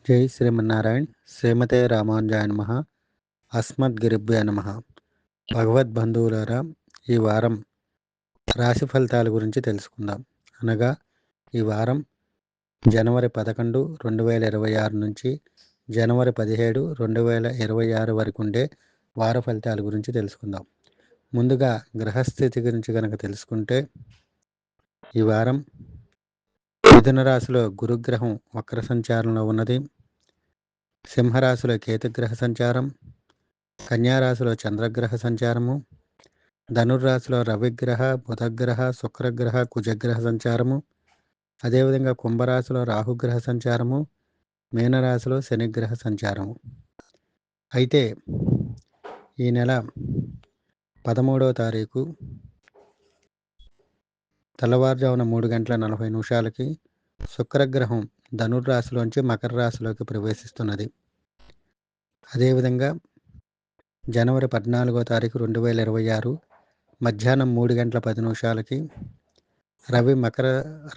జై శ్రీమన్నారాయణ. శ్రీమతే రామానుజాయ నమః. అస్మద్గురుభ్యో నమః. భగవద్బంధువులారా, ఈ వారం రాశి ఫలితాల గురించి తెలుసుకుందాం. అనగా ఈ వారం జనవరి 11, 2026 నుంచి జనవరి 17, 2026 వరకు ఉండే వార ఫలితాల గురించి తెలుసుకుందాం. ముందుగా గ్రహస్థితి గురించి కనుక తెలుసుకుంటే, ఈ వారం మిథున రాశిలో గురుగ్రహం వక్ర సంచారంలో ఉన్నది. సింహరాశిలో కేతుగ్రహ సంచారం, కన్యారాశిలో చంద్రగ్రహ సంచారము, ధనుర్రాశిలో రవిగ్రహ, బుధగ్రహ, శుక్రగ్రహ, కుజగ్రహ సంచారము, అదేవిధంగా కుంభరాశిలో రాహుగ్రహ సంచారము, మీనరాశిలో శనిగ్రహ సంచారము. అయితే ఈ నెల 13వ తారీఖు తెల్లవారుజామున 3:40 శుక్రగ్రహం ధనుర్రాశిలోంచి మకర రాశిలోకి ప్రవేశిస్తున్నది. అదేవిధంగా జనవరి 14వ తారీఖు 2026 మధ్యాహ్నం 3:10 రవి మకర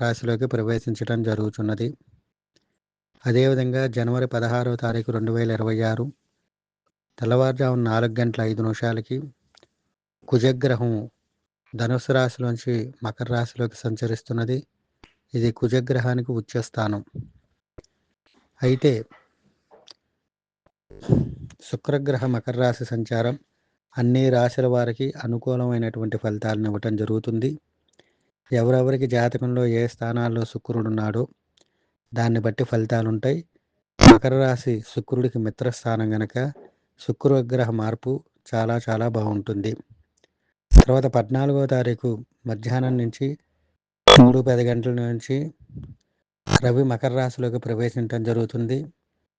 రాశిలోకి ప్రవేశించడం జరుగుతున్నది. అదేవిధంగా జనవరి 16వ తారీఖు 2026 తెల్లవారుజామున 4:05 కుజగ్రహం ధనుసు రాశిలోంచి మకర రాశిలోకి సంచరిస్తున్నది. ఇది కుజగ్రహానికి ఉచ్చస్థానం. అయితే శుక్రగ్రహ మకర రాశి సంచారం అన్ని రాశుల వారికి అనుకూలమైనటువంటి ఫలితాలను ఇవ్వటం జరుగుతుంది. ఎవరెవరికి జాతకంలో ఏ స్థానాల్లో శుక్రుడు ఉన్నాడో దాన్ని బట్టి ఫలితాలు ఉంటాయి. మకర రాశి శుక్రుడికి మిత్రస్థానం గనక శుక్రగ్రహ మార్పు చాలా చాలా బాగుంటుంది. తర్వాత 14వ తారీఖు మధ్యాహ్నం నుంచి 3:10 నుంచి రవి మకర రాశిలోకి ప్రవేశించడం జరుగుతుంది.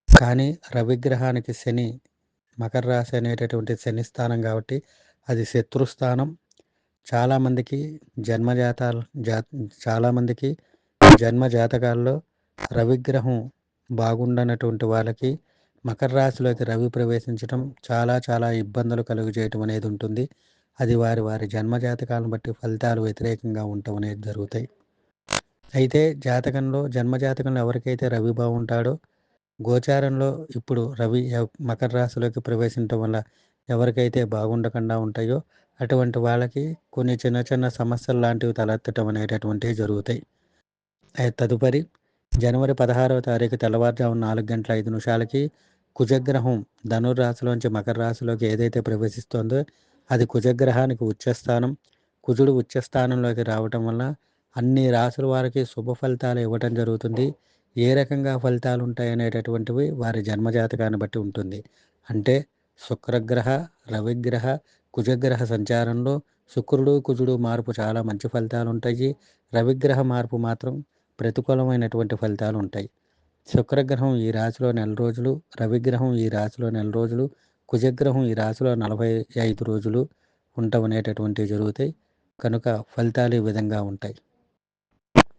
కానీ రవిగ్రహానికి శని మకర రాశి అనేటటువంటి శని స్థానం కాబట్టి అది శత్రుస్థానం. చాలామందికి జన్మ జాతకాల్లో రవిగ్రహం బాగుండనటువంటి వాళ్ళకి మకర రాశిలోకి రవి ప్రవేశించడం చాలా చాలా ఇబ్బందులు కలుగజేయటం అనేది ఉంటుంది. అది వారి వారి జన్మ జాతకాలను బట్టి ఫలితాలు వ్యతిరేకంగా ఉండటం అనేది జరుగుతాయి. అయితే జన్మ జాతకంలో ఎవరికైతే రవి బాగుంటాడో గోచారంలో ఇప్పుడు రవి మకర రాశిలోకి ప్రవేశించడం వల్ల ఎవరికైతే బాగుండకుండా ఉంటాయో అటువంటి వాళ్ళకి కొన్ని చిన్న చిన్న సమస్యలు లాంటివి తలెత్తడం అనేటటువంటివి జరుగుతాయి. తదుపరి జనవరి 16వ తారీఖు తెల్లవారుజామున 4:05 కుజగ్రహం ధనుర్రాశిలోంచి మకర రాశిలోకి ఏదైతే ప్రవేశిస్తోందో అది కుజగ్రహానికి ఉచ్చస్థానం. కుజుడు ఉచ్చస్థానంలోకి రావటం వల్ల అన్ని రాశుల వారికి శుభ ఫలితాలు ఇవ్వటం జరుగుతుంది. ఏ రకంగా ఫలితాలు ఉంటాయనేటటువంటివి వారి జన్మజాతకాన్ని బట్టి ఉంటుంది. అంటే శుక్రగ్రహ, రవిగ్రహ, కుజగ్రహ సంచారంలో శుక్రుడు కుజుడు మార్పు చాలా మంచి ఫలితాలు ఉంటాయి. రవిగ్రహ మార్పు మాత్రం ప్రతికూలమైనటువంటి ఫలితాలు ఉంటాయి. శుక్రగ్రహం ఈ రాశిలో 4 రోజులు, రవిగ్రహం ఈ రాశిలో 4 రోజులు, కుజగ్రహం ఈ రాశిలో 45 రోజులు ఉండటం అనేటటువంటివి జరుగుతాయి. కనుక ఫలితాలు ఈ విధంగా ఉంటాయి.